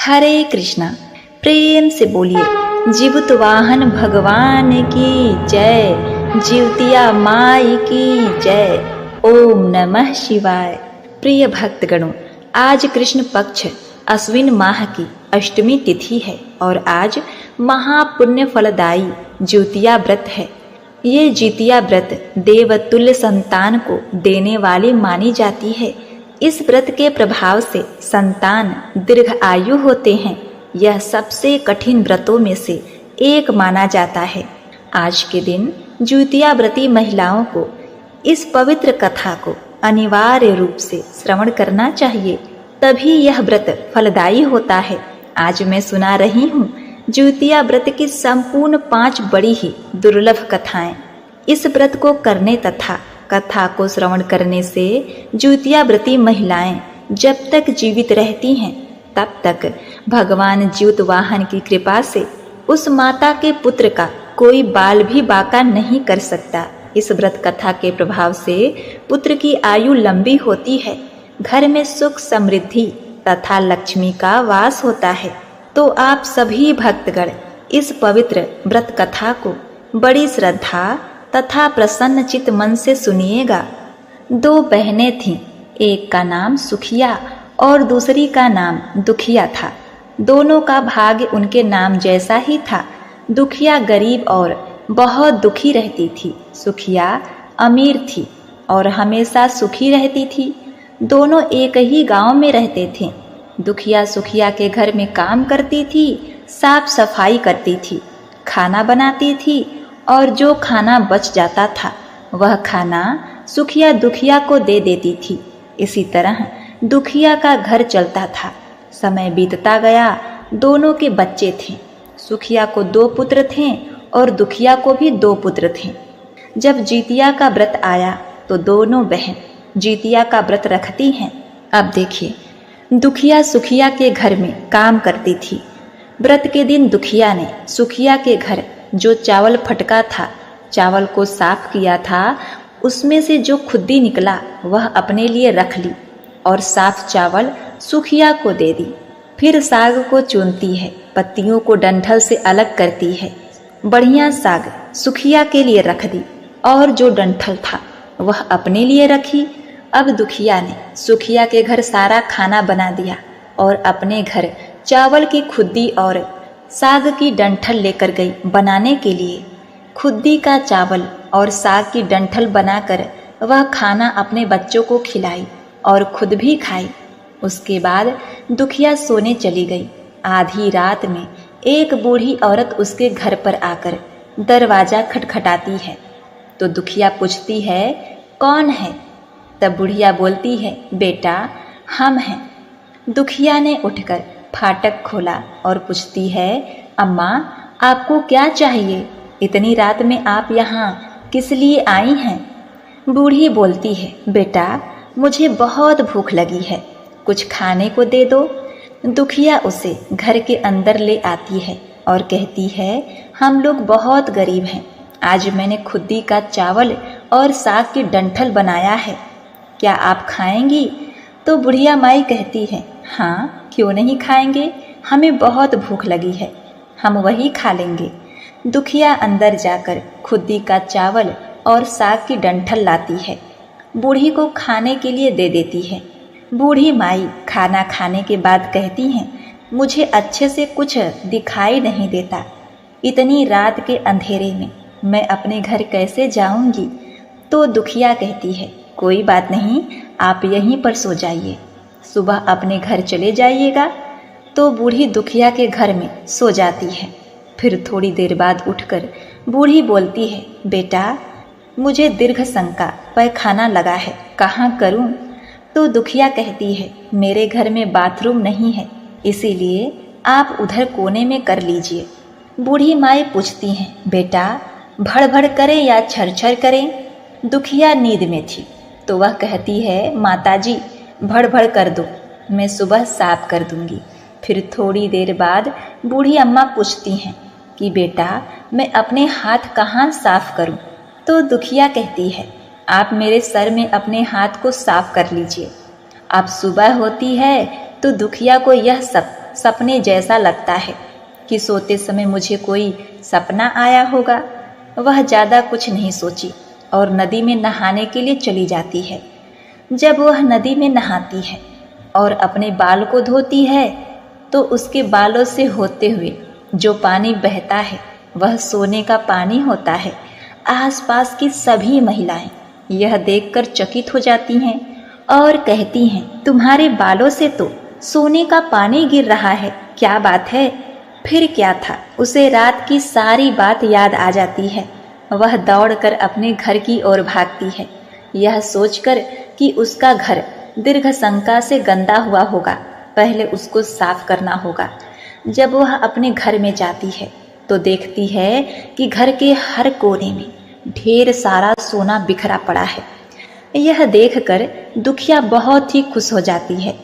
हरे कृष्णा। प्रेम से बोलिए जीवित वाहन भगवान की जय, जीवतिया माई की जय। ओम नमः शिवाय। प्रिय भक्तगणों, आज कृष्ण पक्ष अश्विन माह की अष्टमी तिथि है और आज महापुण्य फलदायी ज्योतिया व्रत है। ये ज्योतिया व्रत देवतुल्य संतान को देने वाली मानी जाती है। इस व्रत के प्रभाव से संतान दीर्घ आयु होते हैं। यह सबसे कठिन व्रतों में से एक माना जाता है। आज के दिन ज्योतिया व्रती महिलाओं को इस पवित्र कथा को अनिवार्य रूप से श्रवण करना चाहिए, तभी यह व्रत फलदायी होता है। आज मैं सुना रही हूँ ज्योतिया व्रत की संपूर्ण 5 बड़ी ही दुर्लभ कथाएं। इस व्रत को करने तथा कथा को श्रवण करने से ज्योतिया व्रती महिलाएं जब तक जीवित रहती हैं तब तक भगवान ज्योत वाहन की कृपा से उस माता के पुत्र का कोई बाल भी बाका नहीं कर सकता। इस व्रत कथा के प्रभाव से पुत्र की आयु लंबी होती है, घर में सुख समृद्धि तथा लक्ष्मी का वास होता है। तो आप सभी भक्तगण इस पवित्र व्रत कथा को बड़ी श्रद्धा तथा प्रसन्न चित्त मन से सुनिएगा। 2 बहनें थीं, एक का नाम सुखिया और दूसरी का नाम दुखिया था। दोनों का भाग्य उनके नाम जैसा ही था। दुखिया गरीब और बहुत दुखी रहती थी, सुखिया अमीर थी और हमेशा सुखी रहती थी। दोनों एक ही गांव में रहते थे। दुखिया सुखिया के घर में काम करती थी, साफ सफाई करती थी, खाना बनाती थी और जो खाना बच जाता था वह खाना सुखिया दुखिया को दे देती थी। इसी तरह दुखिया का घर चलता था। समय बीतता गया, दोनों के बच्चे थे। सुखिया को 2 पुत्र थे और दुखिया को भी 2 पुत्र थे। जब ज्योतिया का व्रत आया तो दोनों बहन ज्योतिया का व्रत रखती हैं। अब देखिए, दुखिया सुखिया के घर में काम करती थी। व्रत के दिन दुखिया ने सुखिया के घर जो चावल फटका था, चावल को साफ किया था, उसमें से जो खुद्दी निकला वह अपने लिए रख ली और साफ चावल सुखिया को दे दी। फिर साग को चुनती है, पत्तियों को डंठल से अलग करती है। बढ़िया साग सुखिया के लिए रख दी और जो डंठल था वह अपने लिए रखी। अब दुखिया ने सुखिया के घर सारा खाना बना दिया और अपने घर चावल की खुद्दी और साग की डंठल लेकर गई बनाने के लिए। खुद्दी का चावल और साग की डंठल बनाकर वह खाना अपने बच्चों को खिलाई और खुद भी खाई। उसके बाद दुखिया सोने चली गई। आधी रात में एक बूढ़ी औरत उसके घर पर आकर दरवाजा खटखटाती है तो दुखिया पूछती है, कौन है? तब बुढ़िया बोलती है, बेटा हम हैं। दुखिया ने उठकर फाटक खोला और पूछती है, अम्मा आपको क्या चाहिए? इतनी रात में आप यहाँ किस लिए आई हैं? बूढ़ी बोलती है, बेटा मुझे बहुत भूख लगी है, कुछ खाने को दे दो। दुखिया उसे घर के अंदर ले आती है और कहती है, हम लोग बहुत गरीब हैं, आज मैंने खुद्दी का चावल और साग की डंठल बनाया है, क्या आप खाएंगी? तो बुढ़िया माई कहती है, हाँ क्यों नहीं खाएंगे, हमें बहुत भूख लगी है, हम वही खा लेंगे। दुखिया अंदर जाकर खुद्दी का चावल और साग की डंठल लाती है, बूढ़ी को खाने के लिए दे देती है। बूढ़ी माई खाना खाने के बाद कहती हैं, मुझे अच्छे से कुछ दिखाई नहीं देता, इतनी रात के अंधेरे में मैं अपने घर कैसे जाऊंगी? तो दुखिया कहती है, कोई बात नहीं, आप यहीं पर सो जाइए, सुबह अपने घर चले जाइएगा। तो बूढ़ी दुखिया के घर में सो जाती है। फिर थोड़ी देर बाद उठकर बूढ़ी बोलती है, बेटा मुझे दीर्घ शंका पैखाना लगा है, कहाँ करूँ? तो दुखिया कहती है, मेरे घर में बाथरूम नहीं है, इसीलिए आप उधर कोने में कर लीजिए। बूढ़ी माई पूछती हैं, बेटा भड़ करे या छर करें? दुखिया नींद में थी तो वह कहती है, माताजी भड़ कर दो, मैं सुबह साफ कर दूंगी। फिर थोड़ी देर बाद बूढ़ी अम्मा पूछती हैं कि बेटा मैं अपने हाथ कहाँ साफ करूं? तो दुखिया कहती है, आप मेरे सर में अपने हाथ को साफ कर लीजिए। अब सुबह होती है तो दुखिया को यह सब सपने जैसा लगता है कि सोते समय मुझे कोई सपना आया होगा। वह ज़्यादा कुछ नहीं सोची और नदी में नहाने के लिए चली जाती है। जब वह नदी में नहाती है और अपने बाल को धोती है तो उसके बालों से होते हुए जो पानी बहता है वह सोने का पानी होता है। आसपास की सभी महिलाएं यह देखकर चकित हो जाती हैं और कहती हैं, तुम्हारे बालों से तो सोने का पानी गिर रहा है, क्या बात है? फिर क्या था, उसे रात की सारी बात याद आ जाती है। वह दौड़कर अपने घर की ओर भागती है, यह सोचकर कि उसका घर दीर्घ शंका से गंदा हुआ होगा, पहले उसको साफ करना होगा। जब वह अपने घर में जाती है तो देखती है कि घर के हर कोने में ढेर सारा सोना बिखरा पड़ा है। यह देखकर दुखिया बहुत ही खुश हो जाती है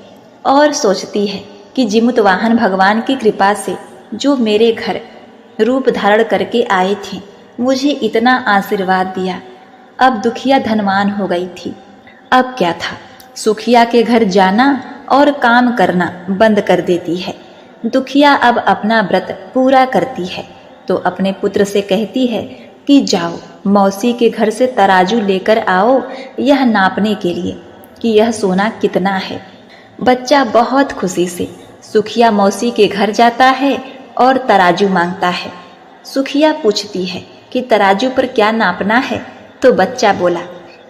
और सोचती है कि जीमूतवाहन भगवान की कृपा से जो मेरे घर रूप धारण करके आए थे, मुझे इतना आशीर्वाद दिया। अब दुखिया धनवान हो गई थी। अब क्या था, सुखिया के घर जाना और काम करना बंद कर देती है। दुखिया अब अपना व्रत पूरा करती है तो अपने पुत्र से कहती है कि जाओ मौसी के घर से तराजू लेकर आओ, यह नापने के लिए कि यह सोना कितना है। बच्चा बहुत खुशी से सुखिया मौसी के घर जाता है और तराजू मांगता है। सुखिया पूछती है कि तराजू पर क्या नापना है, तो बच्चा बोला,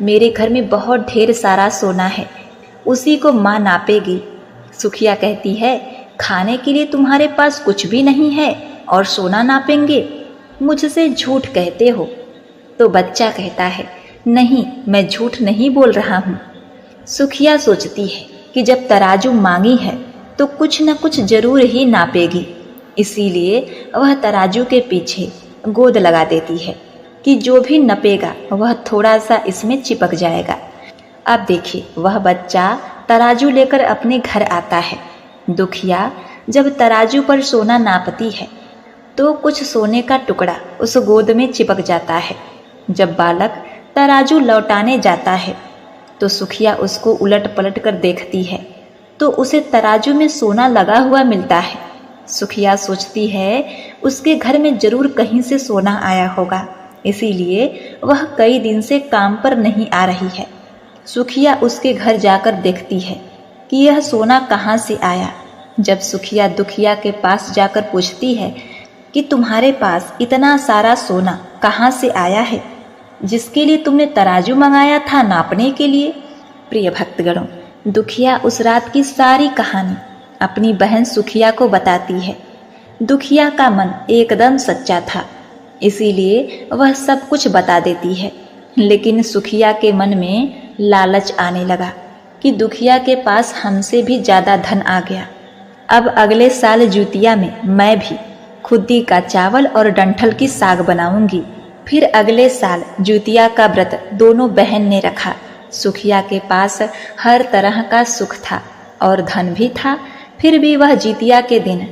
मेरे घर में बहुत ढेर सारा सोना है, उसी को माँ नापेगी। सुखिया कहती है, खाने के लिए तुम्हारे पास कुछ भी नहीं है और सोना नापेंगे, मुझसे झूठ कहते हो। तो बच्चा कहता है, नहीं, मैं झूठ नहीं बोल रहा हूँ। सुखिया सोचती है कि जब तराजू मांगी है तो कुछ न कुछ जरूर ही नापेगी, इसीलिए वह तराजू के पीछे गोद लगा देती है कि जो भी नपेगा वह थोड़ा सा इसमें चिपक जाएगा। अब देखिए, वह बच्चा तराजू लेकर अपने घर आता है। दुखिया जब तराजू पर सोना नापती है तो कुछ सोने का टुकड़ा उस गोद में चिपक जाता है। जब बालक तराजू लौटाने जाता है तो सुखिया उसको उलट पलट कर देखती है तो उसे तराजू में सोना लगा हुआ मिलता है। सुखिया सोचती है उसके घर में जरूर कहीं से सोना आया होगा, इसीलिए वह कई दिन से काम पर नहीं आ रही है। सुखिया उसके घर जाकर देखती है कि यह सोना कहाँ से आया। जब सुखिया दुखिया के पास जाकर पूछती है कि तुम्हारे पास इतना सारा सोना कहाँ से आया है, जिसके लिए तुमने तराजू मंगाया था नापने के लिए। प्रिय भक्तगणों, दुखिया उस रात की सारी कहानी अपनी बहन सुखिया को बताती है। दुखिया का मन एकदम सच्चा था, इसीलिए वह सब कुछ बता देती है। लेकिन सुखिया के मन में लालच आने लगा कि दुखिया के पास हमसे भी ज़्यादा धन आ गया। अब अगले साल जुतिया में मैं भी खुद्दी का चावल और डंठल की साग बनाऊंगी। फिर अगले साल जुतिया का व्रत दोनों बहन ने रखा। सुखिया के पास हर तरह का सुख था और धन भी था, फिर भी वह जितिया के दिन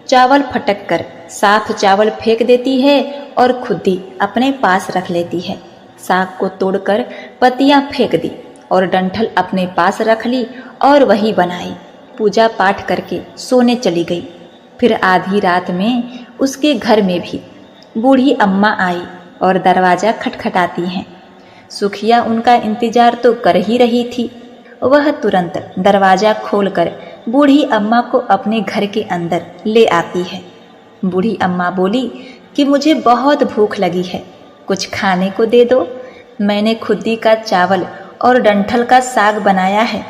चावल फटक कर साफ चावल फेंक देती है और खुद्दी अपने पास रख लेती है। साग को तोड़कर पत्तियां फेंक दी और डंठल अपने पास रख ली और वही बनाई। पूजा पाठ करके सोने चली गई। फिर आधी रात में उसके घर में भी बूढ़ी अम्मा आई और दरवाज़ा खटखटाती हैं। सुखिया उनका इंतजार तो कर ही रही थी। वह तुरंत दरवाज़ा खोलकर बूढ़ी अम्मा को अपने घर के अंदर ले आती है। बूढ़ी अम्मा बोली कि मुझे बहुत भूख लगी है, कुछ खाने को दे दो। मैंने खुद्दी का चावल और डंठल का साग बनाया है।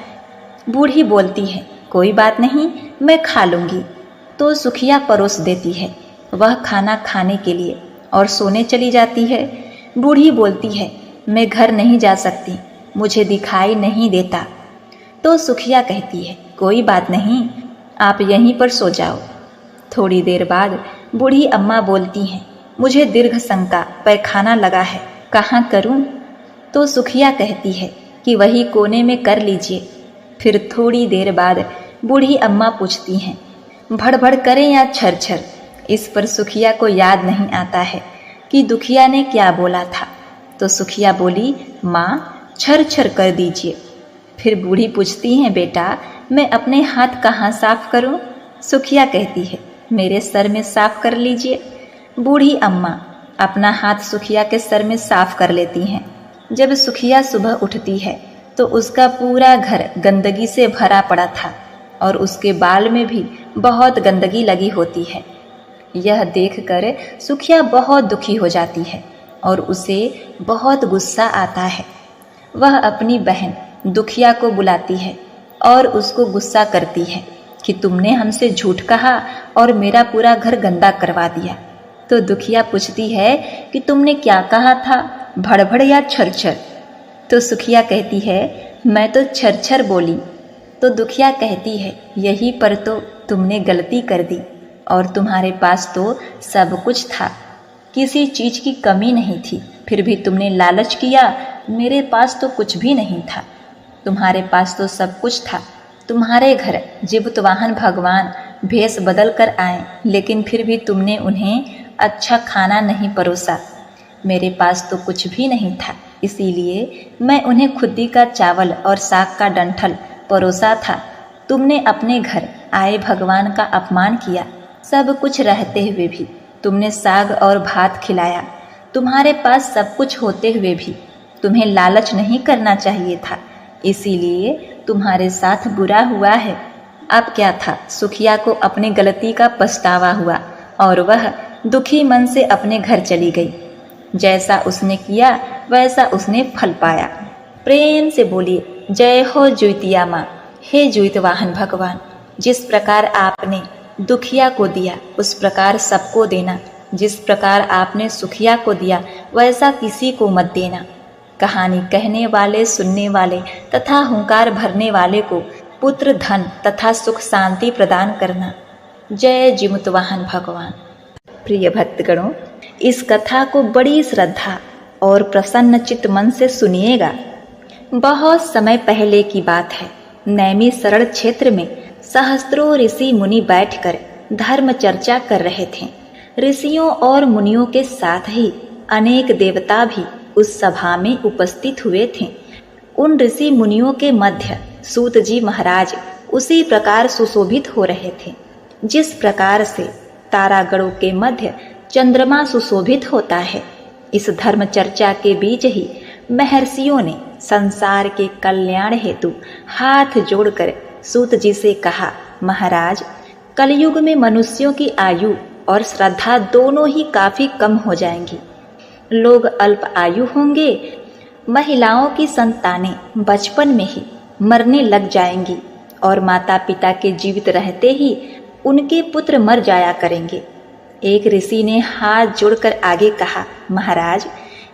बूढ़ी बोलती है, कोई बात नहीं, मैं खा लूँगी। तो सुखिया परोस देती है। वह खाना खाने के लिए और सोने चली जाती है। बूढ़ी बोलती है, मैं घर नहीं जा सकती, मुझे दिखाई नहीं देता। तो सुखिया कहती है, कोई बात नहीं, आप यहीं पर सो जाओ। थोड़ी देर बाद बूढ़ी अम्मा बोलती हैं, मुझे दीर्घ शंका पैखाना लगा है, कहाँ करूं? तो सुखिया कहती है कि वही कोने में कर लीजिए। फिर थोड़ी देर बाद बूढ़ी अम्मा पूछती हैं, भड़भड़ करें या छरछर? इस पर सुखिया को याद नहीं आता है कि दुखिया ने क्या बोला था। तो सुखिया बोली, माँ छर छर कर दीजिए। फिर बूढ़ी पूछती हैं, बेटा मैं अपने हाथ कहाँ साफ करूं? सुखिया कहती है, मेरे सर में साफ कर लीजिए। बूढ़ी अम्मा अपना हाथ सुखिया के सर में साफ कर लेती हैं। जब सुखिया सुबह उठती है तो उसका पूरा घर गंदगी से भरा पड़ा था और उसके बाल में भी बहुत गंदगी लगी होती है। यह देखकर सुखिया बहुत दुखी हो जाती है और उसे बहुत गुस्सा आता है। वह अपनी बहन दुखिया को बुलाती है और उसको गुस्सा करती है कि तुमने हमसे झूठ कहा और मेरा पूरा घर गंदा करवा दिया। तो दुखिया पूछती है कि तुमने क्या कहा था, भड़भड़ या छरछर? तो सुखिया कहती है, मैं तो छरछर बोली। तो दुखिया कहती है, यही पर तो तुमने गलती कर दी और तुम्हारे पास तो सब कुछ था, किसी चीज की कमी नहीं थी, फिर भी तुमने लालच किया। मेरे पास तो कुछ भी नहीं था, तुम्हारे पास तो सब कुछ था। तुम्हारे घर जीवित वाहन भगवान भेष बदल कर आए, लेकिन फिर भी तुमने उन्हें अच्छा खाना नहीं परोसा। मेरे पास तो कुछ भी नहीं था, इसीलिए मैं उन्हें खुद्दी का चावल और साग का डंठल परोसा था। तुमने अपने घर आए भगवान का अपमान किया। सब कुछ रहते हुए भी तुमने साग और भात खिलाया। तुम्हारे पास सब कुछ होते हुए भी तुम्हें लालच नहीं करना चाहिए था, इसीलिए तुम्हारे साथ बुरा हुआ है। अब क्या था, सुखिया को अपनी गलती का पछतावा हुआ और वह दुखी मन से अपने घर चली गई। जैसा उसने किया वैसा उसने फल पाया। प्रेम से बोलिए, जय हो जुतिया माँ। हे जुइत वाहन भगवान, जिस प्रकार आपने दुखिया को दिया उस प्रकार सबको देना। जिस प्रकार आपने सुखिया को दिया वैसा किसी को मत देना। कहानी कहने वाले, सुनने वाले तथा हुंकार भरने वाले को पुत्र, धन तथा सुख शांति प्रदान करना। जय जीवित वाहन भगवान। प्रिय भक्तगणों, इस कथा को बड़ी श्रद्धा और प्रसन्न चित्त मन से सुनिएगा। बहुत समय पहले की बात है। नैमिषारण्य क्षेत्र में सहस्त्रों ऋषि मुनि बैठकर धर्म चर्चा कर रहे थे। ऋषियों और मुनियों के साथ ही अनेक देवता भी उस सभा में उपस्थित हुए थे। उन ऋषि मुनियों के मध्य सूत जी महाराज उसी प्रकार सुशोभित हो रहे थे जिस प्रकार से तारागणों के मध्य चंद्रमा सुशोभित होता है। इस धर्म चर्चा के बीच ही महर्षियों ने संसार के कल्याण हेतु हाथ जोड़कर सूत जी से कहा, महाराज, कलयुग में मनुष्यों की आयु और श्रद्धा दोनों ही काफी कम हो जाएंगी। लोग अल्प आयु होंगे, महिलाओं की संतानें बचपन में ही मरने लग जाएंगी और माता पिता के जीवित रहते ही उनके पुत्र मर जाया करेंगे। एक ऋषि ने हाथ जोड़कर आगे कहा, महाराज,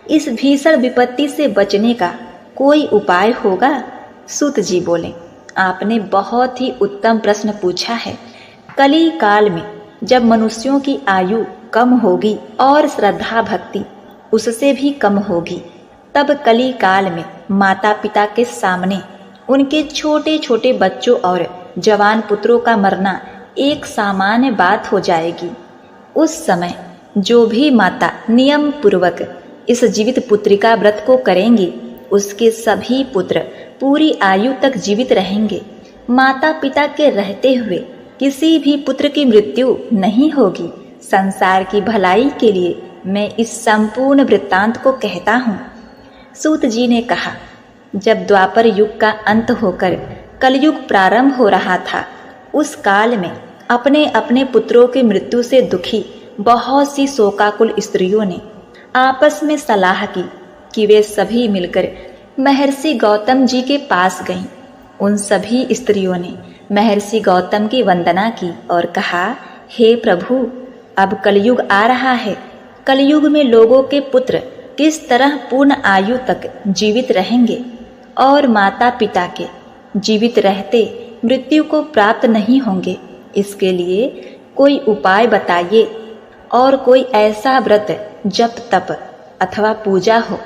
इस भीषण विपत्ति से बचने का कोई उपाय होगा? सूत जी बोले, आपने बहुत ही उत्तम प्रश्न पूछा है। कली काल में जब मनुष्यों की आयु कम होगी और श्रद्धा भक्ति उससे भी कम होगी, तब कली काल में माता पिता के सामने उनके छोटे छोटे बच्चों और जवान पुत्रों का मरना एक सामान्य बात हो जाएगी। उस समय जो भी माता नियम पूर्वक इस जीवित पुत्रिका व्रत को करेंगी, उसके सभी पुत्र पूरी आयु तक जीवित रहेंगे। माता पिता के रहते हुए किसी भी पुत्र की मृत्यु नहीं होगी। संसार की भलाई के लिए मैं इस संपूर्ण वृत्तांत को कहता हूँ। सूत जी ने कहा, जब द्वापर युग का अंत होकर कलयुग प्रारंभ हो रहा था, उस काल में अपने अपने पुत्रों की मृत्यु से दुखी बहुत सी शोकाकुल स्त्रियों ने आपस में सलाह की कि वे सभी मिलकर महर्षि गौतम जी के पास गईं। उन सभी स्त्रियों ने महर्षि गौतम की वंदना की और कहा, हे प्रभु, अब कलयुग आ रहा है। कलयुग में लोगों के पुत्र किस तरह पूर्ण आयु तक जीवित रहेंगे और माता पिता के जीवित रहते मृत्यु को प्राप्त नहीं होंगे। इसके लिए कोई उपाय बताइए और कोई ऐसा व्रत, जप, तप अथवा पूजा हो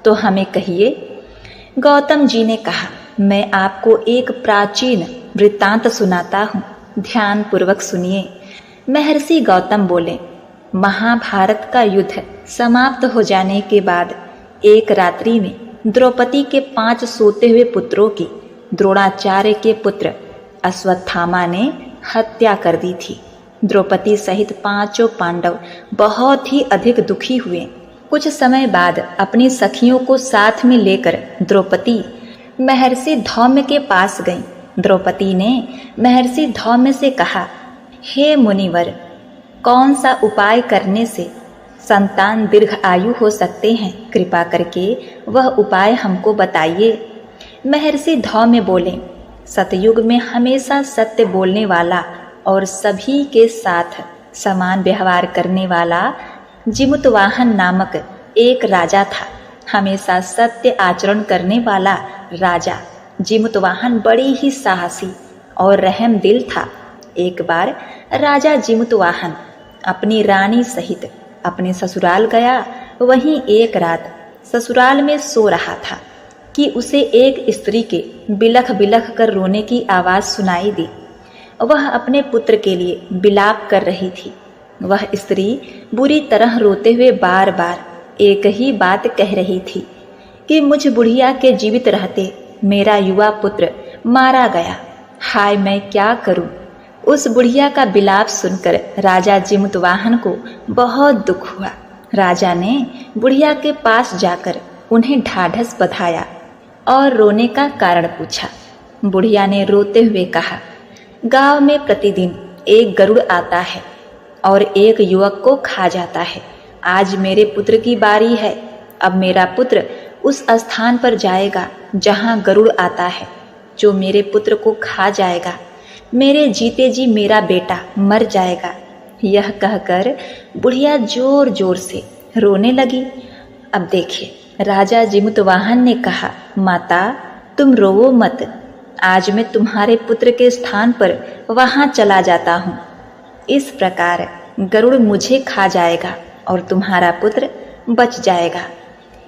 तो हमें कहिए। गौतम जी ने कहा, मैं आपको एक प्राचीन वृत्तांत सुनाता हूँ, ध्यान पूर्वक सुनिए। महर्षि गौतम बोले, महाभारत का युद्ध समाप्त हो जाने के बाद एक रात्रि में द्रौपदी के 5 सोते हुए पुत्रों की द्रोणाचार्य के पुत्र अश्वत्थामा ने हत्या कर दी थी। द्रौपदी सहित 5 पांडव बहुत ही अधिक दुखी हुए। कुछ समय बाद अपनी सखियों को साथ में लेकर द्रौपदी महर्षि धौम्य के पास गई। द्रौपदी ने महर्षि धौम्य से कहा, हे मुनिवर, कौन सा उपाय करने से संतान दीर्घ आयु हो सकते हैं? कृपा करके वह उपाय हमको बताइए। महर्षि धौम्य बोले, सतयुग में हमेशा सत्य बोलने वाला और सभी के साथ समान व्यवहार करने वाला जिमुतवाहन नामक एक राजा था। हमेशा सत्य आचरण करने वाला राजा जिमुतवाहन बड़ी ही साहसी और रहम दिल था। एक बार राजा जिमुतवाहन अपनी रानी सहित अपने ससुराल गया। वहीं एक रात ससुराल में सो रहा था कि उसे एक स्त्री के बिलख बिलख कर रोने की आवाज़ सुनाई दी। वह अपने पुत्र के लिए विलाप कर रही थी। वह स्त्री बुरी तरह रोते हुए बार बार एक ही बात कह रही थी कि मुझ बुढ़िया के जीवित रहते मेरा युवा पुत्र मारा गया। हाय, मैं क्या करूं? उस बुढ़िया का विलाप सुनकर राजा जिमुतवाहन को बहुत दुख हुआ। राजा ने बुढ़िया के पास जाकर उन्हें ढाढ़स बंधाया और रोने का कारण पूछा। बुढ़िया ने रोते हुए कहा, गांव में प्रतिदिन एक गरुड़ आता है और एक युवक को खा जाता है। आज मेरे पुत्र की बारी है। अब मेरा पुत्र उस स्थान पर जाएगा जहां गरुड़ आता है। जो मेरे पुत्र को खा जाएगा, मेरे जीते जी मेरा बेटा मर जाएगा। यह कहकर बुढ़िया जोर जोर से रोने लगी। अब देखिए, राजा जिमुतवाहन ने कहा, माता तुम रोवो मत। आज मैं तुम्हारे पुत्र के स्थान पर वहां चला जाता हूँ। इस प्रकार गरुड़ मुझे खा जाएगा और तुम्हारा पुत्र बच जाएगा।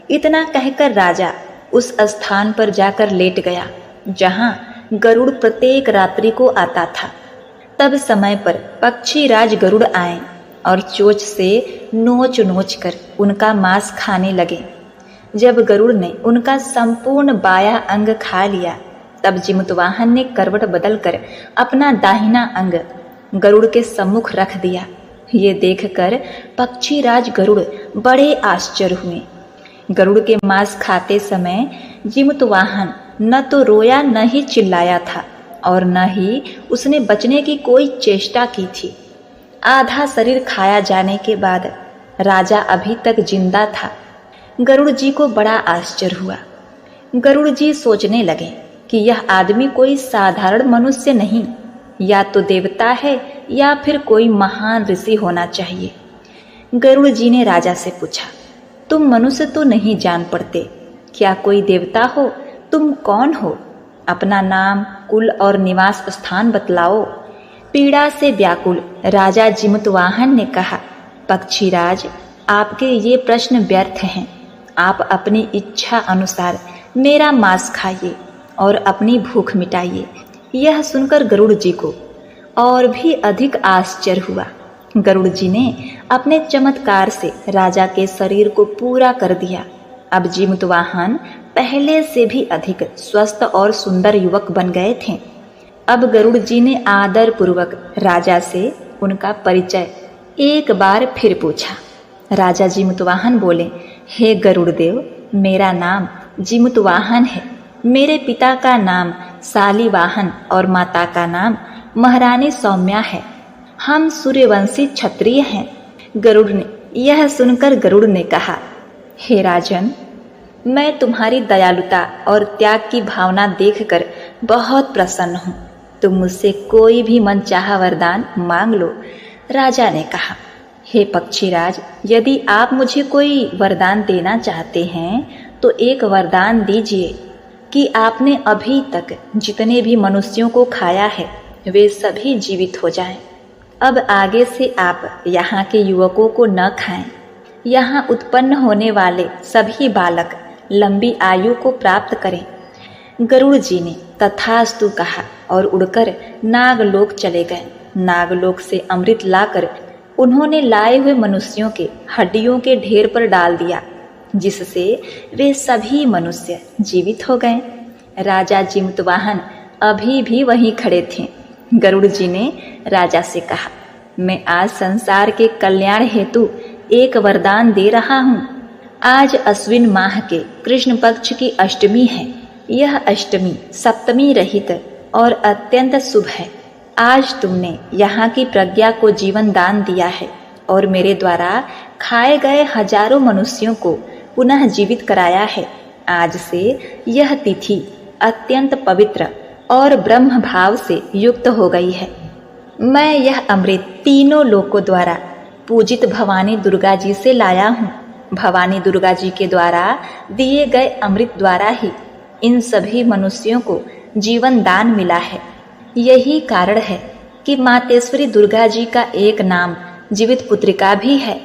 इतना कहकर राजा उस स्थान पर जाकर लेट गया जहां गरुड़ प्रत्येक रात्रि को आता था। तब समय पर पक्षी राज गरुड़ आए और चोंच से नोच नोच कर उनका मांस खाने लगे। जब गरुड़ ने उनका संपूर्ण बायां अंग खा लिया, तब जिमुतवाहन ने करवट बदलकर अपना दाहिना अंग गरुड़ के सम्मुख रख दिया। ये देखकर पक्षी राज गरुड़ बड़े आश्चर्य हुए। गरुड़ के मांस खाते समय जिमुतवाहन न तो रोया न ही चिल्लाया था और न ही उसने बचने की कोई चेष्टा की थी। आधा शरीर खाया जाने के बाद राजा अभी तक जिंदा था। गरुड़ जी को बड़ा आश्चर्य हुआ। गरुड़ जी सोचने लगे कि यह आदमी कोई साधारण मनुष्य नहीं, या तो देवता है या फिर कोई महान ऋषि होना चाहिए। गरुड़ जी ने राजा से पूछा, तुम मनुष्य तो नहीं जान पड़ते, क्या कोई देवता हो? तुम कौन हो? अपना नाम, कुल और निवास स्थान बतलाओ। पीड़ा से व्याकुल राजा जिमुतवाहन ने कहा, पक्षीराज, आपके ये प्रश्न व्यर्थ हैं। आप अपनी इच्छा अनुसार मेरा मांस खाइए और अपनी भूख मिटाइए। यह सुनकर गरुड़ जी को और भी अधिक आश्चर्य हुआ। गरुड़ जी ने अपने चमत्कार से राजा के शरीर को पूरा कर दिया। अब जिमुतवाहन पहले से भी अधिक स्वस्थ और सुंदर युवक बन गए थे। अब गरुड़ जी ने आदर पूर्वक राजा से उनका परिचय एक बार फिर पूछा। राजा जिमुतवाहन बोले, हे गरुड़ देव, मेरा नाम जिमुतवाहन है। मेरे पिता का नाम शालिवाहन और माता का नाम महारानी सौम्या है। हम सूर्यवंशी क्षत्रिय हैं। गरुड़ ने यह सुनकर गरुड़ ने कहा, हे राजन, मैं तुम्हारी दयालुता और त्याग की भावना देखकर बहुत प्रसन्न हूँ। तुम मुझसे कोई भी मनचाहा वरदान मांग लो। राजा ने कहा, हे पक्षीराज, यदि आप मुझे कोई वरदान देना चाहते हैं तो एक वरदान दीजिए कि आपने अभी तक जितने भी मनुष्यों को खाया है वे सभी जीवित हो जाएं। अब आगे से आप यहाँ के युवकों को न खाएं। यहाँ उत्पन्न होने वाले सभी बालक लंबी आयु को प्राप्त करें। गरुड़ जी ने तथास्तु कहा और उड़कर नागलोक चले गए। नागलोक से अमृत लाकर उन्होंने लाए हुए मनुष्यों के हड्डियों के ढेर पर डाल दिया, जिससे वे सभी मनुष्य जीवित हो गए। राजा जिमुतवाहन अभी भी वहीं खड़े थे। गरुड़ जी ने राजा से कहा, मैं आज संसार के कल्याण हेतु एक वरदान दे रहा हूँ। आज अश्विन माह के कृष्ण पक्ष की अष्टमी है। यह अष्टमी सप्तमी रहित और अत्यंत शुभ है। आज तुमने यहाँ की प्रज्ञा को जीवन दान दिया है और मेरे द्वारा खाए गए हजारों मनुष्यों को पुनः जीवित कराया है। आज से यह तिथि अत्यंत पवित्र और ब्रह्म भाव से युक्त हो गई है। मैं यह अमृत तीनों लोकों द्वारा पूजित भवानी दुर्गा जी से लाया हूँ। भवानी दुर्गा जी के द्वारा दिए गए अमृत द्वारा ही इन सभी मनुष्यों को जीवन दान मिला है। यही कारण है कि मातेश्वरी दुर्गा जी का एक नाम जीवित पुत्रिका भी है।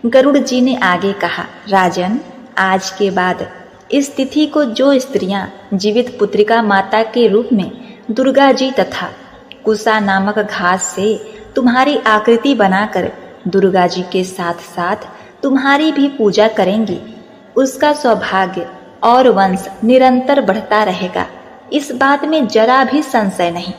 गरुड़ जी ने आगे कहा, राजन, आज के बाद इस तिथि को जो स्त्रियां जीवित पुत्रिका माता के रूप में दुर्गा जी तथा कुसा नामक घास से तुम्हारी आकृति बनाकर दुर्गा जी के साथ साथ तुम्हारी भी पूजा करेंगी, उसका सौभाग्य और वंश निरंतर बढ़ता रहेगा। इस बात में जरा भी संशय नहीं।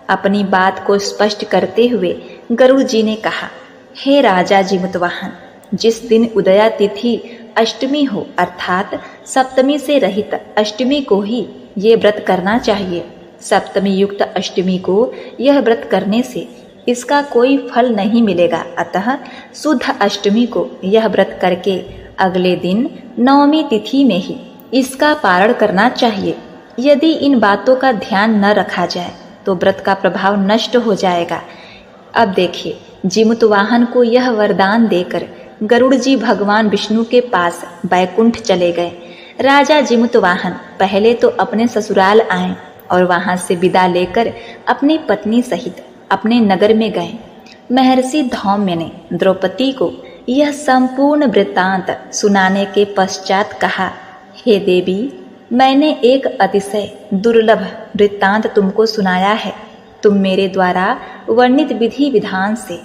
अपनी बात को स्पष्ट करते हुए गरुड़ जी ने कहा, हे राजा जीमूतवाहन, जिस दिन उदया तिथि अष्टमी हो अर्थात सप्तमी से रहित अष्टमी को ही ये व्रत करना चाहिए। सप्तमी युक्त अष्टमी को यह व्रत करने से इसका कोई फल नहीं मिलेगा। अतः शुद्ध अष्टमी को यह व्रत करके अगले दिन नवमी तिथि में ही इसका पारण करना चाहिए। यदि इन बातों का ध्यान न रखा जाए तो व्रत का प्रभाव नष्ट हो जाएगा। अब देखिए, जीमूतवाहन को यह वरदान देकर गरुड़ जी भगवान विष्णु के पास बैकुंठ चले गए। राजा जीमूतवाहन पहले तो अपने ससुराल आए और वहां से विदा लेकर अपनी पत्नी सहित अपने नगर में गए। महर्षि धौम्य ने द्रौपदी को यह संपूर्ण वृत्तांत सुनाने के पश्चात कहा, हे देवी, मैंने एक अतिशय दुर्लभ वृत्तांत तुमको सुनाया है। तुम मेरे द्वारा वर्णित विधि विधान से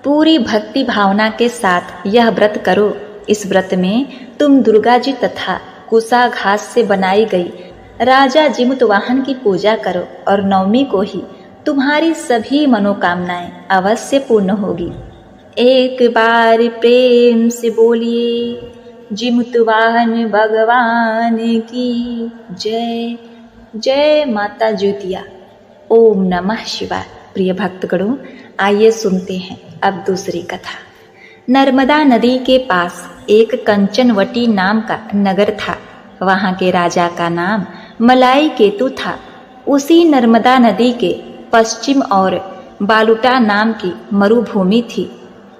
पूरी भक्ति भावना के साथ यह व्रत करो। इस व्रत में तुम दुर्गा जी तथा कुसा घास से बनाई गई राजा जीमूतवाहन की पूजा करो और नवमी को ही तुम्हारी सभी मनोकामनाएं अवश्य पूर्ण होगी। एक बार प्रेम से बोलिए, जीमूतवाहन भगवान की जय। जय माता ज्योतिया। ओम नमः शिवाय। प्रिय भक्तगणों, आइए सुनते हैं अब दूसरी कथा। नर्मदा नदी के पास एक कंचनवटी नाम का नगर था। वहां के राजा का नाम मलाई केतु था। उसी नर्मदा नदी के पश्चिम और बालुटा नाम की मरुभूमि थी,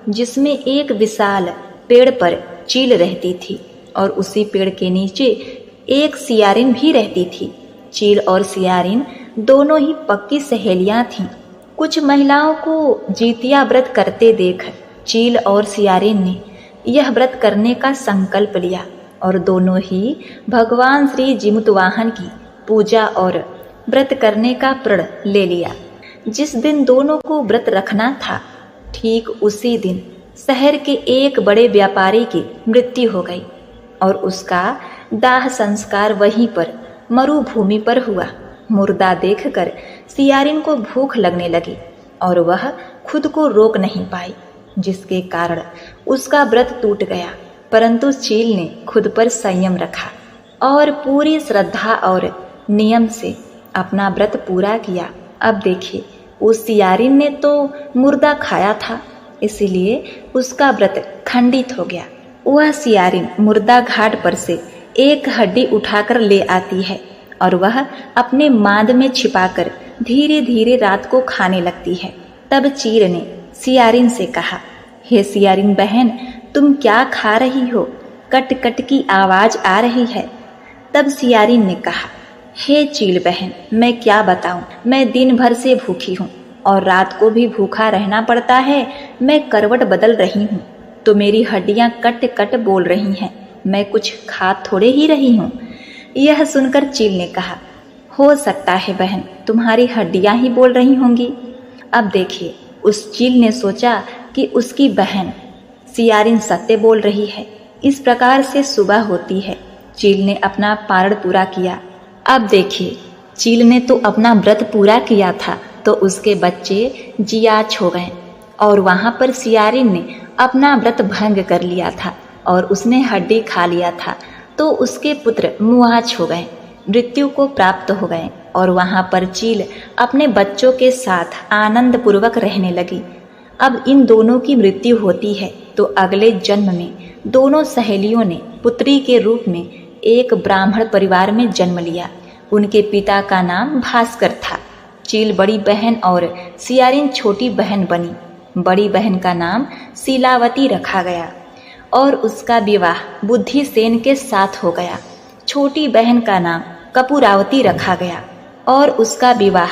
जिसमें एक विशाल पेड़ पर चील रहती थी और उसी पेड़ के नीचे एक सियारिन भी रहती थी। चील और सियारिन दोनों ही पक्की सहेलियां थीं। कुछ महिलाओं को जीतिया व्रत करते देख चील और सियारिन ने यह व्रत करने का संकल्प लिया और दोनों ही भगवान श्री जीमूतवाहन की पूजा और व्रत करने का प्रण ले लिया। जिस दिन दोनों को व्रत रखना था, ठीक उसी दिन शहर के एक बड़े व्यापारी की मृत्यु हो गई और उसका दाह संस्कार वहीं पर मरुभूमि पर हुआ। मुर्दा देखकर सियारिन को भूख लगने लगी और वह खुद को रोक नहीं पाई, जिसके कारण उसका व्रत टूट गया। परंतु चील ने खुद पर संयम रखा और पूरी श्रद्धा और नियम से अपना व्रत पूरा किया। अब देखिए, उस सियारिन ने तो मुर्दा खाया था, इसलिए उसका व्रत खंडित हो गया। वह सियारिन मुर्दा घाट पर से एक हड्डी उठाकर ले आती है और वह अपने मांद में छिपाकर धीरे धीरे रात को खाने लगती है। तब चील ने सियारिन से कहा, हे सियारिन बहन, तुम क्या खा रही हो? कट कट की आवाज आ रही है। तब सियारिन ने कहा, हे चील बहन, मैं क्या बताऊं, मैं दिन भर से भूखी हूँ और रात को भी भूखा रहना पड़ता है। मैं करवट बदल रही हूँ तो मेरी हड्डियां कट कट बोल रही हैं। मैं कुछ खा थोड़े ही रही हूँ। यह सुनकर चील ने कहा, हो सकता है बहन, तुम्हारी हड्डियां ही बोल रही होंगी। अब देखिए, उस चील ने सोचा कि उसकी बहन सियारिन सत्य बोल रही है। इस प्रकार से सुबह होती है। चील ने अपना पारण पूरा किया। अब देखिए, चील ने तो अपना व्रत पूरा किया था तो उसके बच्चे जियाच हो गए और वहाँ पर सियारिन ने अपना व्रत भंग कर लिया था और उसने हड्डी खा लिया था, तो उसके पुत्र मुआच हो गए, मृत्यु को प्राप्त हो गए और वहाँ पर चील अपने बच्चों के साथ आनंद पूर्वक रहने लगी। अब इन दोनों की मृत्यु होती है तो अगले जन्म में दोनों सहेलियों ने पुत्री के रूप में एक ब्राह्मण परिवार में जन्म लिया। उनके पिता का नाम भास्कर था। चील बड़ी बहन और सियारिन छोटी बहन बनी। बड़ी बहन का नाम शीलावती रखा गया और उसका विवाह बुद्धिसेन के साथ हो गया। छोटी बहन का नाम कपूरावती रखा गया और उसका विवाह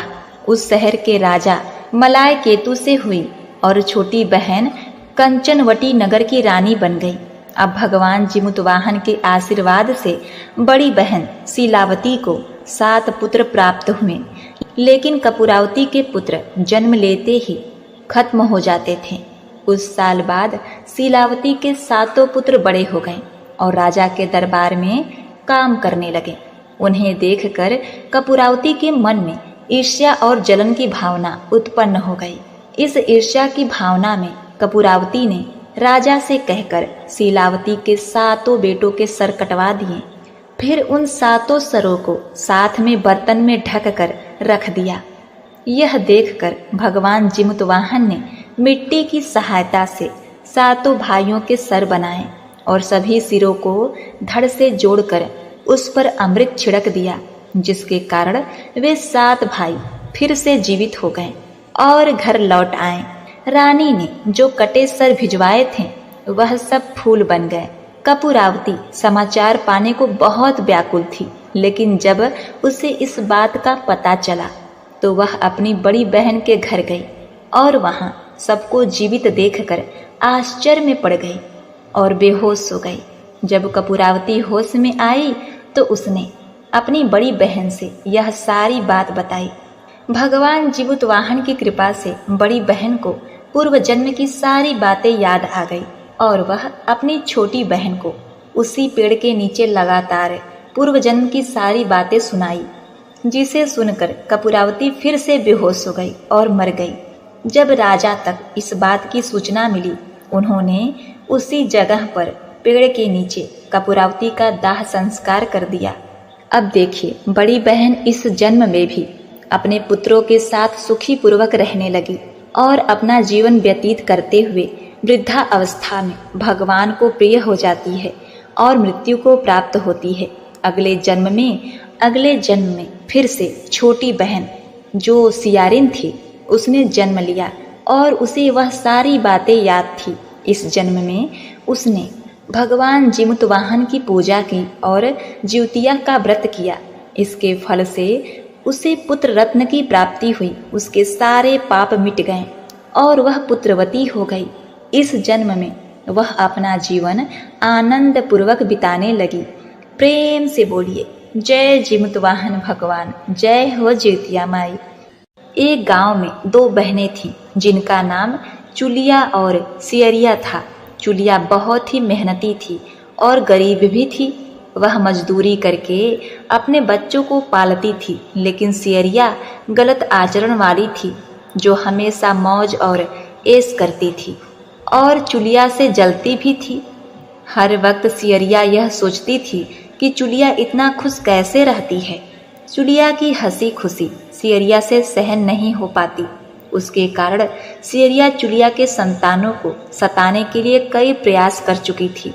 उस शहर के राजा मलाय केतु से हुई और छोटी बहन कंचनवटी नगर की रानी बन गई। अब भगवान जिमुतवाहन के आशीर्वाद से बड़ी बहन शीलावती को 7 पुत्र प्राप्त हुए, लेकिन कपूरावती के पुत्र जन्म लेते ही खत्म हो जाते थे। उस साल बाद शीलावती के 7 पुत्र बड़े हो गए और राजा के दरबार में काम करने लगे। उन्हें देखकर कपूरावती के मन में ईर्ष्या और जलन की भावना उत्पन्न हो गई। इस ईर्ष्या की भावना में कपूरावती ने राजा से कहकर शीलावती के 7 बेटों के सर कटवा दिए। फिर उन 7 सरों को साथ में बर्तन में ढक कर रख दिया। यह देखकर भगवान जिमुतवाहन ने मिट्टी की सहायता से 7 भाइयों के सर बनाए और सभी सिरों को धड़ से जोड़कर उस पर अमृत छिड़क दिया, जिसके कारण वे 7 भाई फिर से जीवित हो गए और घर लौट आए। रानी ने जो कटे सर भिजवाए थे वह सब फूल बन गए। कपूरावती समाचार पाने को बहुत व्याकुल थी, लेकिन जब उसे इस बात का पता चला तो वह अपनी बड़ी बहन के घर गई और वहां सबको जीवित देखकर आश्चर्य में पड़ गई और बेहोश हो गई। जब कपूरावती होश में आई तो उसने अपनी बड़ी बहन से यह सारी बात बताई। भगवान जिमुतवाहन की कृपा से बड़ी बहन को पूर्व जन्म की सारी बातें याद आ गई और वह अपनी छोटी बहन को उसी पेड़ के नीचे लगातार पूर्व जन्म की सारी बातें सुनाई, जिसे सुनकर कपूरावती फिर से बेहोश हो गई और मर गई। जब राजा तक इस बात की सूचना मिली, उन्होंने उसी जगह पर पेड़ के नीचे कपूरावती का दाह संस्कार कर दिया। अब देखिए, बड़ी बहन इस जन्म में भी अपने पुत्रों के साथ सुखी पूर्वक रहने लगी और अपना जीवन व्यतीत करते हुए वृद्धा अवस्था में भगवान को प्रिय हो जाती है और मृत्यु को प्राप्त होती है। अगले जन्म में फिर से छोटी बहन जो सियारिन थी उसने जन्म लिया और उसे वह सारी बातें याद थी। इस जन्म में उसने भगवान जिमुतवाहन की पूजा की और ज्योतिया का व्रत किया। इसके फल से उसे पुत्र रत्न की प्राप्ति हुई। उसके सारे पाप मिट गए और वह पुत्रवती हो गई। इस जन्म में वह अपना जीवन आनंद पूर्वक बिताने लगी। प्रेम से बोलिए जय जिमुतवाहन भगवान, जय हो ज्योतिया माई। एक गांव में 2 बहनें थीं जिनका नाम चुलिया और सियरिया था। चुलिया बहुत ही मेहनती थी और गरीब भी थी। वह मजदूरी करके अपने बच्चों को पालती थी, लेकिन सियरिया गलत आचरण वाली थी जो हमेशा मौज और ऐश करती थी और चुलिया से जलती भी थी। हर वक्त सियरिया यह सोचती थी कि चुलिया इतना खुश कैसे रहती है। चुलिया की हंसी खुशी सियरिया से सहन नहीं हो पाती। उसके कारण सियरिया चुलिया के संतानों को सताने के लिए कई प्रयास कर चुकी थी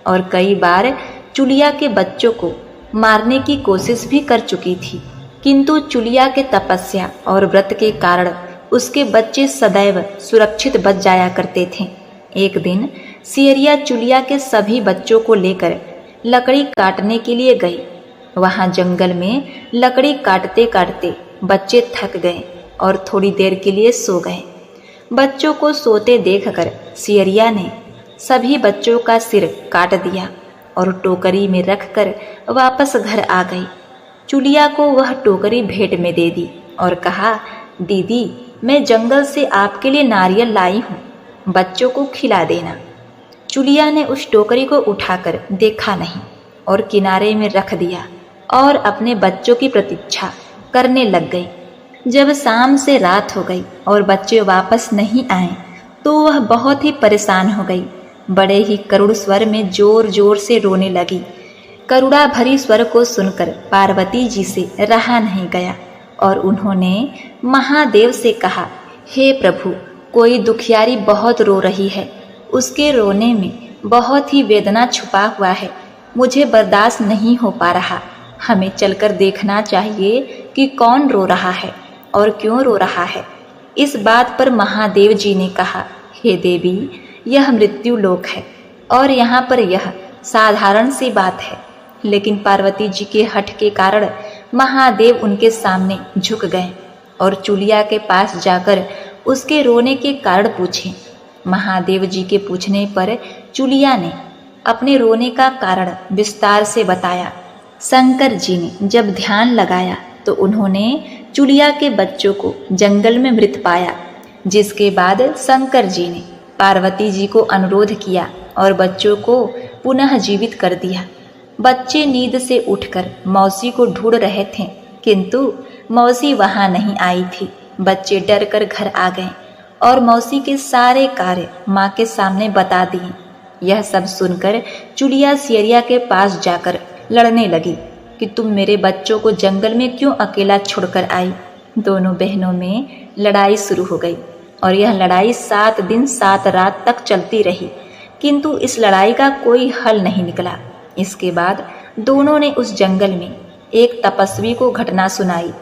और कई बार चुलिया के बच्चों को मारने की कोशिश भी कर चुकी थी, किंतु चुलिया के तपस्या और व्रत के कारण उसके बच्चे सदैव सुरक्षित बच जाया करते थे। एक दिन सियरिया चुलिया के सभी बच्चों को लेकर लकड़ी काटने के लिए गई। वहां जंगल में लकड़ी काटते काटते बच्चे थक गए और थोड़ी देर के लिए सो गए। बच्चों को सोते देखकर सियरिया ने सभी बच्चों का सिर काट दिया और टोकरी में रखकर वापस घर आ गई। चुलिया को वह टोकरी भेंट में दे दी और कहा, दीदी, मैं जंगल से आपके लिए नारियल लाई हूँ, बच्चों को खिला देना। चुलिया ने उस टोकरी को उठाकर देखा नहीं और किनारे में रख दिया और अपने बच्चों की प्रतीक्षा करने लग गई। जब शाम से रात हो गई और बच्चे वापस नहीं आए तो वह बहुत ही परेशान हो गई। बड़े ही करुण स्वर में जोर जोर से रोने लगी। करुणा भरी स्वर को सुनकर पार्वती जी से रहा नहीं गया और उन्होंने महादेव से कहा, हे प्रभु, कोई दुखियारी बहुत रो रही है, उसके रोने में बहुत ही वेदना छुपा हुआ है, मुझे बर्दाश्त नहीं हो पा रहा, हमें चलकर देखना चाहिए कि कौन रो रहा है और क्यों रो रहा है। इस बात पर महादेव जी ने कहा, हे देवी, यह मृत्यु लोक है और यहाँ पर यह साधारण सी बात है। लेकिन पार्वती जी के हठ के कारण महादेव उनके सामने झुक गए और चुलिया के पास जाकर उसके रोने के कारण पूछे। महादेव जी के पूछने पर चुलिया ने अपने रोने का कारण विस्तार से बताया। शंकर जी ने जब ध्यान लगाया तो उन्होंने चुलिया के बच्चों को जंगल में मृत पाया, जिसके बाद शंकर जी ने पार्वती जी को अनुरोध किया और बच्चों को पुनः जीवित कर दिया। बच्चे नींद से उठकर मौसी को ढूंढ रहे थे, किंतु मौसी वहां नहीं आई थी। बच्चे डर कर घर आ गए और मौसी के सारे कार्य माँ के सामने बता दिए। यह सब सुनकर चुलिया सियरिया के पास जाकर लड़ने लगी कि तुम मेरे बच्चों को जंगल में क्यों अकेला छोड़कर आई। दोनों बहनों में लड़ाई शुरू हो गई और यह लड़ाई 7 दिन 7 रात तक चलती रही, किंतु इस लड़ाई का कोई हल नहीं निकला। इसके बाद दोनों ने उस जंगल में एक तपस्वी को घटना सुनाई।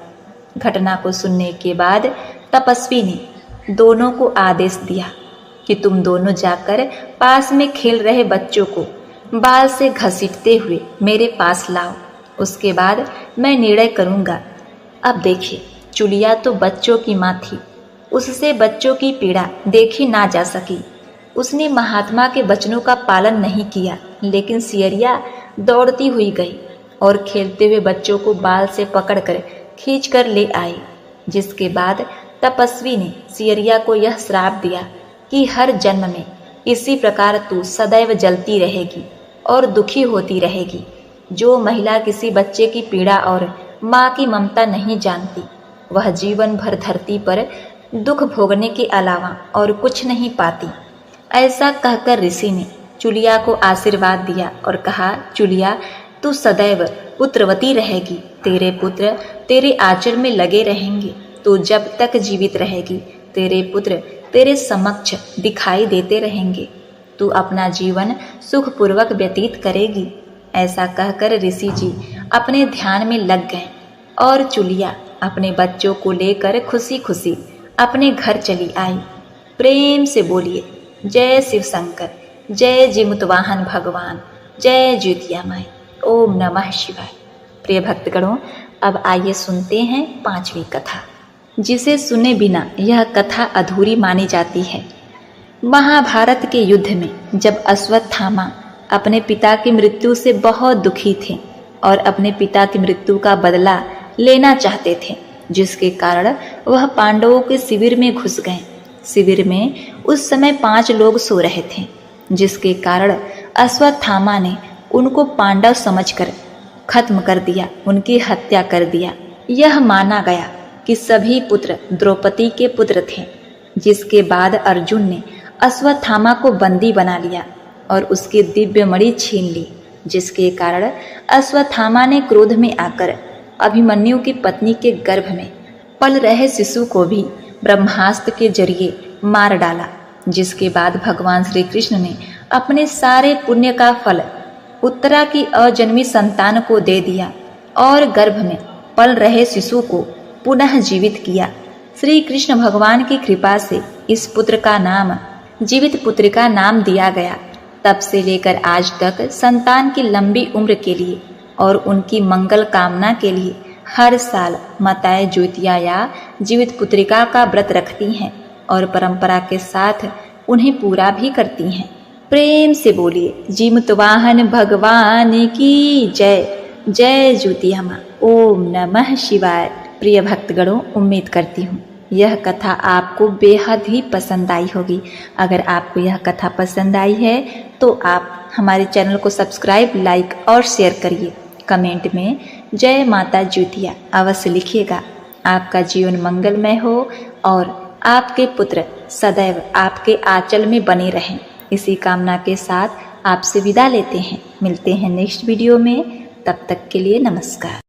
घटना को सुनने के बाद तपस्वी ने दोनों को आदेश दिया कि तुम दोनों जाकर पास में खेल रहे बच्चों को बाल से घसीटते हुए मेरे पास लाओ, उसके बाद मैं निर्णय करूंगा। अब देखिए, चुलिया तो बच्चों की माँ थी, उससे बच्चों की पीड़ा देखी ना जा सकी। उसने महात्मा के वचनों का पालन नहीं किया, लेकिन सियरिया दौड़ती हुई गई और खेलते हुए बच्चों को बाल से पकड़कर खींचकर ले आई। जिसके बाद तपस्वी ने सियरिया को यह श्राप दिया कि हर जन्म में इसी प्रकार तू सदैव जलती रहेगी और दुखी होती रहेगी। जो महिला किसी बच्चे की पीड़ा और माँ की ममता नहीं जानती, वह जीवन भर धरती पर दुख भोगने के अलावा और कुछ नहीं पाती। ऐसा कहकर ऋषि ने चुलिया को आशीर्वाद दिया और कहा, चुलिया, तू सदैव पुत्रवती रहेगी, तेरे पुत्र तेरे आंचल में लगे रहेंगे, तू जब तक जीवित रहेगी तेरे पुत्र तेरे समक्ष दिखाई देते रहेंगे, तू अपना जीवन सुखपूर्वक व्यतीत करेगी। ऐसा कहकर ऋषि जी अपने ध्यान में लग गए और चुलिया अपने बच्चों को लेकर खुशी खुशी अपने घर चली आई। प्रेम से बोलिए, जय शिव शंकर, जय जिमुतवाहन भगवान, जय ज्योतिया माई, ओम नमः शिवाय। प्रिय भक्तगणों, अब आइए सुनते हैं 5वीं कथा, जिसे सुने बिना यह कथा अधूरी मानी जाती है। महाभारत के युद्ध में जब अश्वत्थामा अपने पिता की मृत्यु से बहुत दुखी थे और अपने पिता की मृत्यु का बदला लेना चाहते थे, जिसके कारण वह पांडवों के शिविर में घुस गए। शिविर में उस समय 5 लोग सो रहे थे, जिसके कारण अश्वत्थामा ने उनको पांडव समझकर खत्म कर दिया, उनकी हत्या कर दिया। यह माना गया कि सभी पुत्र द्रौपदी के पुत्र थे। जिसके बाद अर्जुन ने अश्वत्थामा को बंदी बना लिया और उसकी दिव्य मणि छीन ली, जिसके कारण अश्वत्थामा ने क्रोध में आकर अभिमन्यु की पत्नी के गर्भ में पल रहे शिशु को भी ब्रह्मास्त्र के जरिए मार डाला। जिसके बाद भगवान श्री कृष्ण ने अपने सारे पुण्य का फल उत्तरा की अजन्मी संतान को दे दिया और गर्भ में पल रहे शिशु को पुनः जीवित किया। श्री कृष्ण भगवान की कृपा से इस पुत्र का नाम जीवित पुत्र का नाम दिया गया। तब से लेकर आज तक संतान की लंबी उम्र के लिए और उनकी मंगल कामना के लिए हर साल माताएं ज्योतिया या जीवित पुत्रिका का व्रत रखती हैं और परंपरा के साथ उन्हें पूरा भी करती हैं। प्रेम से बोलिए, जिमुतवाहन भगवान की जय, जय ज्योतिया माँ, ओम नमः शिवाय। प्रिय भक्तगणों, उम्मीद करती हूँ यह कथा आपको बेहद ही पसंद आई होगी। अगर आपको यह कथा पसंद आई है तो आप हमारे चैनल को सब्सक्राइब, लाइक और शेयर करिए। कमेंट में जय माता ज्योतिया अवश्य लिखिएगा आपका जीवन मंगलमय हो और आपके पुत्र सदैव आपके आंचल में बने रहें। इसी कामना के साथ आपसे विदा लेते हैं। मिलते हैं नेक्स्ट वीडियो में। तब तक के लिए नमस्कार।